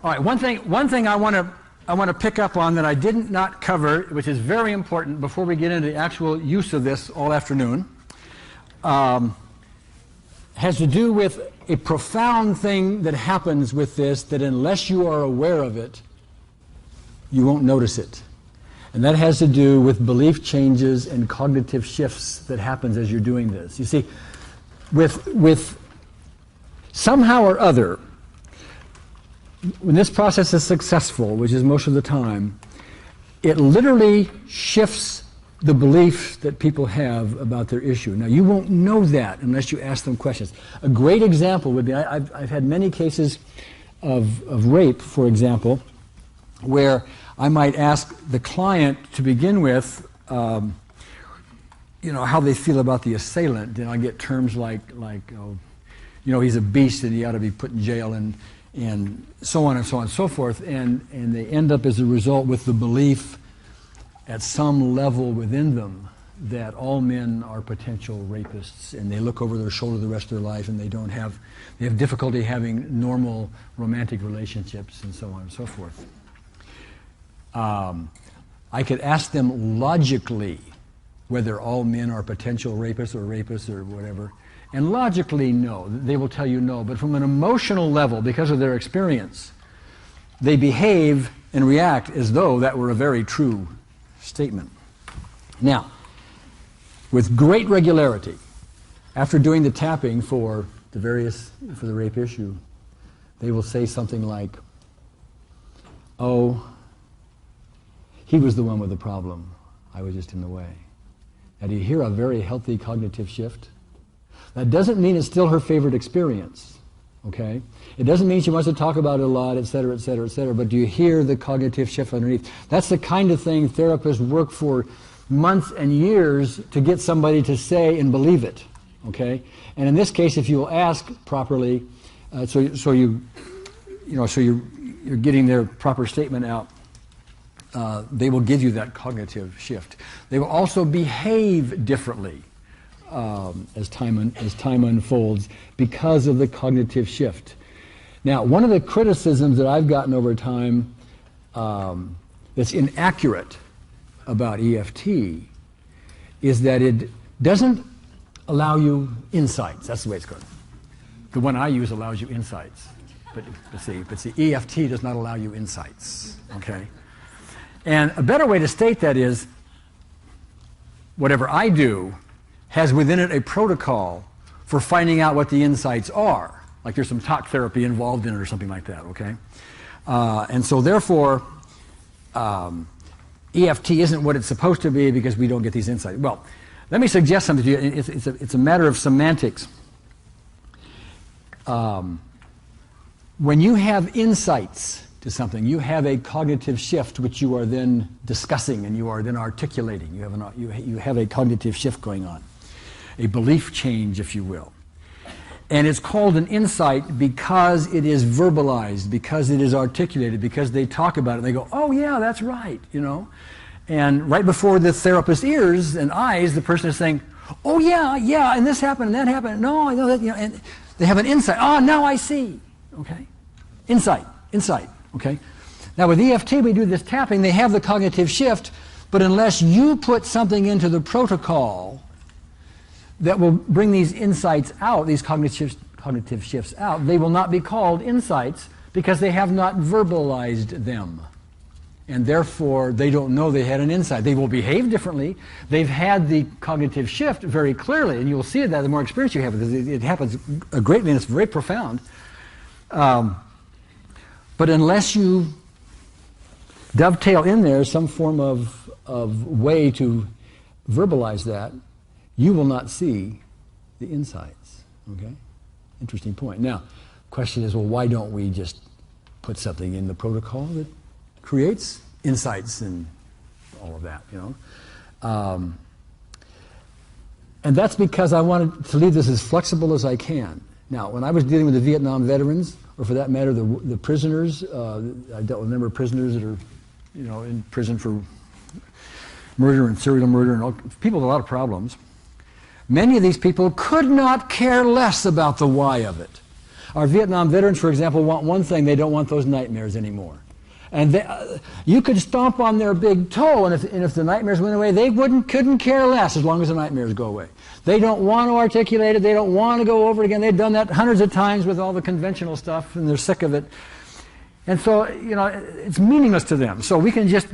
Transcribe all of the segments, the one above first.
All right, one thing I want to pick up on that I did not cover, which is very important before we get into the actual use of this all afternoon, has to do with a profound thing that happens with this that unless you are aware of it, you won't notice it. And that has to do with belief changes and cognitive shifts that happens as you're doing this. You see, with somehow or other, when this process is successful, which is most of the time, it literally shifts the belief that people have about their issue. Now, you won't know that unless you ask them questions. A great example would be, I've had many cases of rape, for example, where I might ask the client to begin with, how they feel about the assailant. And I get terms like he's a beast and he ought to be put in jail, and so on and so on and so forth. And they end up as a result with the belief at some level within them that all men are potential rapists, and they look over their shoulder the rest of their life, and they have difficulty having normal romantic relationships, and so on and so forth. I could ask them logically whether all men are potential rapists or whatever, and logically no, they will tell you no, but from an emotional level, because of their experience, they behave and react as though that were a very true statement. Now, with great regularity, after doing the tapping for the rape issue, they will say something like, "Oh, he was the one with the problem. I was just in the way." Now, do you hear a very healthy cognitive shift? That doesn't mean it's still her favorite experience, okay? It doesn't mean she wants to talk about it a lot, et cetera, et cetera, et cetera, but do you hear the cognitive shift underneath? That's the kind of thing therapists work for months and years to get somebody to say and believe it, okay? And in this case, if you will ask properly, so you're getting their proper statement out, they will give you that cognitive shift. They will also behave differently as time unfolds because of the cognitive shift. Now, one of the criticisms that I've gotten over time that's inaccurate about EFT is that it doesn't allow you insights. That's the way it's going. The one I use allows you insights, but see, EFT does not allow you insights. Okay, and a better way to state that is, whatever I do has within it a protocol for finding out what the insights are. Like there's some talk therapy involved in it or something like that, okay? And so therefore, EFT isn't what it's supposed to be because we don't get these insights. Well, let me suggest something to you. It's a matter of semantics. When you have insights to something, you have a cognitive shift which you are then discussing and you are then articulating. You have a cognitive shift going on, a belief change, if you will. And it's called an insight because it is verbalized, because it is articulated, because they talk about it and they go, "Oh yeah, that's right," And right before the therapist's ears and eyes, the person is saying, "Oh yeah, and this happened and that happened. No, I know that," and they have an insight. "Oh, now I see." Okay? Insight, okay? Now with EFT, we do this tapping, they have the cognitive shift, but unless you put something into the protocol that will bring these insights out, these cognitive shifts out, they will not be called insights because they have not verbalized them. And therefore, they don't know they had an insight. They will behave differently. They've had the cognitive shift very clearly, and you'll see that the more experience you have with it. It happens greatly, and it's very profound. But unless you dovetail in there some form of way to verbalize that, you will not see the insights, okay? Interesting point. Now, the question is, well, why don't we just put something in the protocol that creates insights and all of that, And that's because I wanted to leave this as flexible as I can. Now, when I was dealing with the Vietnam veterans, or for that matter, the prisoners, I dealt with a number of prisoners that are, in prison for murder and serial murder and people with a lot of problems. Many of these people could not care less about the why of it. Our Vietnam veterans, for example, want one thing. They don't want those nightmares anymore. And you could stomp on their big toe, and if the nightmares went away, they couldn't care less as long as the nightmares go away. They don't want to articulate it. They don't want to go over it again. They've done that hundreds of times with all the conventional stuff, and they're sick of it. And so, you know, it's meaningless to them. So we can just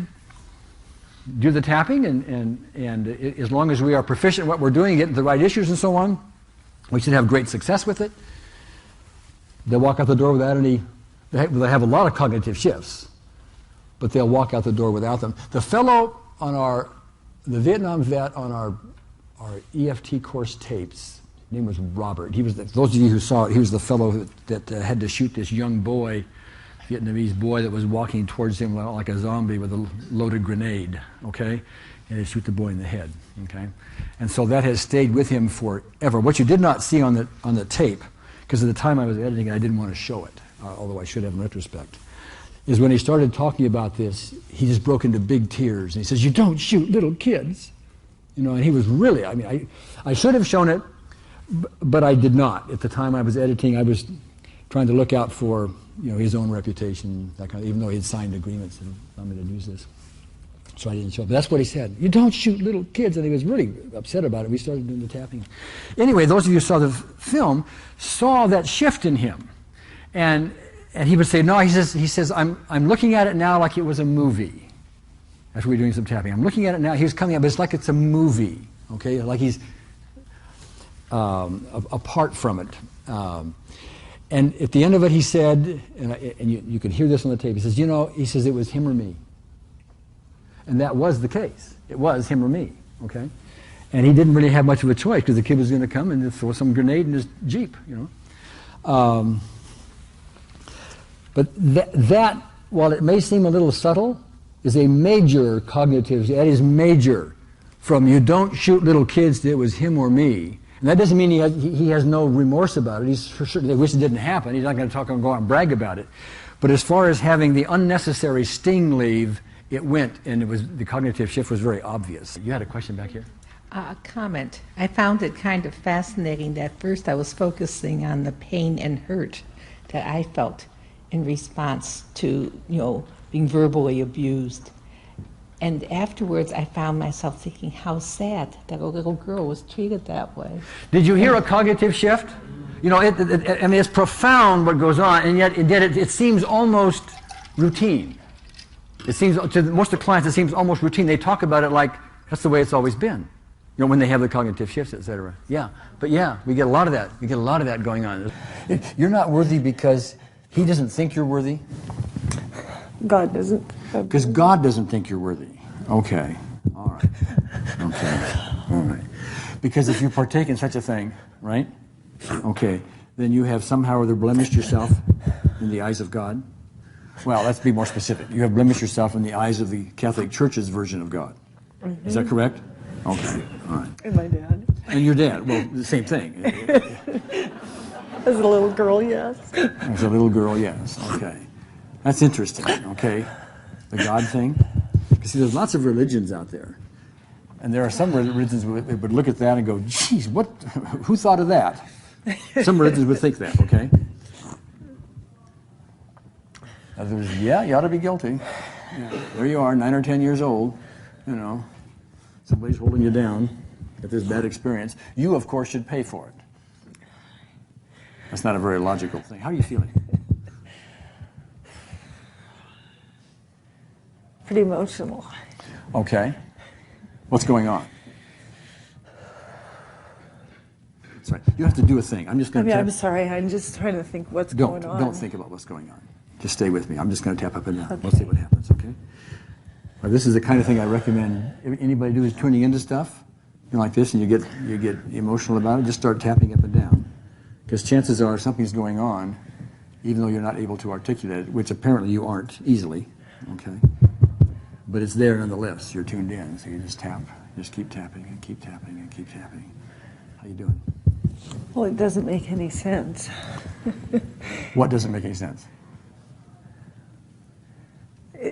do the tapping, and as long as we are proficient in what we're doing, get the right issues and so on, we should have great success with it. They'll walk out the door without any, they have a lot of cognitive shifts, but they'll walk out the door without them. The fellow on the Vietnam vet on our EFT course tapes, his name was Robert. He was, those of you who saw it, he was the fellow that had to shoot this young boy, Vietnamese boy that was walking towards him like a zombie with a loaded grenade, okay? And he'd shoot the boy in the head, okay? And so that has stayed with him forever. What you did not see on the tape, because at the time I was editing it, I didn't want to show it, although I should have in retrospect, is when he started talking about this, he just broke into big tears. And he says, "You don't shoot little kids." You know, and he was really, I mean, I should have shown it, but I did not. At the time I was editing, I was trying to look out for, you know, his own reputation, that kind of, even though he had signed agreements and allowed me to use this. So I didn't show it. But that's what he said. "You don't shoot little kids." And he was really upset about it. We started doing the tapping. Anyway, those of you who saw the film saw that shift in him. And he would say, no, he says, I'm looking at it now like it was a movie. After we were doing some tapping. I'm looking at it now, he was coming up, but it's like it's a movie, okay? Like he's apart from it. And at the end of it, he said, and you can hear this on the tape, he says, you know, he says, it was him or me. And that was the case. It was him or me, okay? And he didn't really have much of a choice because the kid was going to come and throw some grenade in his Jeep, you know? But that, while it may seem a little subtle, is a major cognitive, that is major. From "you don't shoot little kids" to "it was him or me." And that doesn't mean he has no remorse about it. He's for sure, they wish it didn't happen. He's not going to talk and go out and brag about it. But as far as having the unnecessary sting leave, it went, and the cognitive shift was very obvious. You had a question back here? A comment. I found it kind of fascinating that first I was focusing on the pain and hurt that I felt in response to, you know, being verbally abused. And afterwards I found myself thinking how sad that a little girl was treated that way. Did you hear a cognitive shift? You know, I mean, it's profound what goes on, and yet it seems almost routine. It seems, to most of the clients, it seems almost routine. They talk about it like that's the way it's always been. You know, when they have the cognitive shifts, etc. Yeah, but yeah, we get a lot of that. We get a lot of that going on. You're not worthy because he doesn't think you're worthy? God doesn't. Because God doesn't think you're worthy. Okay. All right. Okay. All right. Because if you partake in such a thing, right? Okay. Then you have somehow or other blemished yourself in the eyes of God. Well, let's be more specific. You have blemished yourself in the eyes of the Catholic Church's version of God. Mm-hmm. Is that correct? Okay. All right. And my dad. And your dad. Well, the same thing. As a little girl, yes. As a little girl, yes. Okay. That's interesting, okay? The God thing. Because see, there's lots of religions out there. And there are some religions that would look at that and go, geez, who thought of that? Some religions would think that, okay? Others, yeah, you ought to be guilty. Yeah. There you are, 9 or 10 years old, you know. Somebody's holding you down at this bad experience. You, of course, should pay for it. That's not a very logical thing. How are you feeling? Pretty emotional. Okay. What's going on? Sorry. You have to do a thing. I'm just going to I'm sorry. I'm just trying to think what's going on. Don't think about what's going on. Just stay with me. I'm just going to tap up and down. Okay. Let's see what happens, okay? Well, this is the kind of thing I recommend anybody do is tuning into stuff, you know, like this, and you get emotional about it. Just start tapping up and down. Because chances are something's going on, even though you're not able to articulate it, which apparently you aren't easily, okay? But it's there nonetheless. You're tuned in, so you just tap. Just keep tapping and keep tapping and keep tapping. How you doing? Well, it doesn't make any sense. What doesn't make any sense?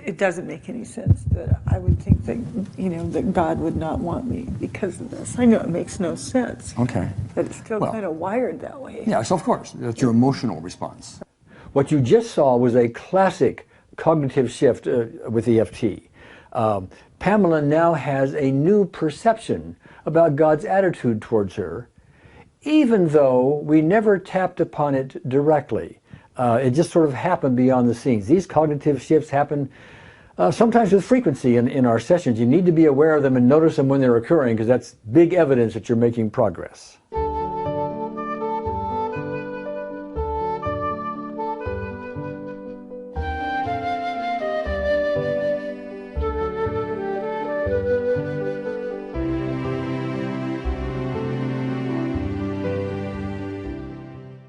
it doesn't make any sense that I would think that, that God would not want me because of this. I know it makes no sense. Okay. But it's still kind of wired that way. Yeah, so of course, that's your emotional response. What you just saw was a classic cognitive shift with EFT. Pamela now has a new perception about God's attitude towards her, even though we never tapped upon it directly. It just sort of happened beyond the scenes. These cognitive shifts happen sometimes with frequency in our sessions. You need to be aware of them and notice them when they're occurring, because that's big evidence that you're making progress.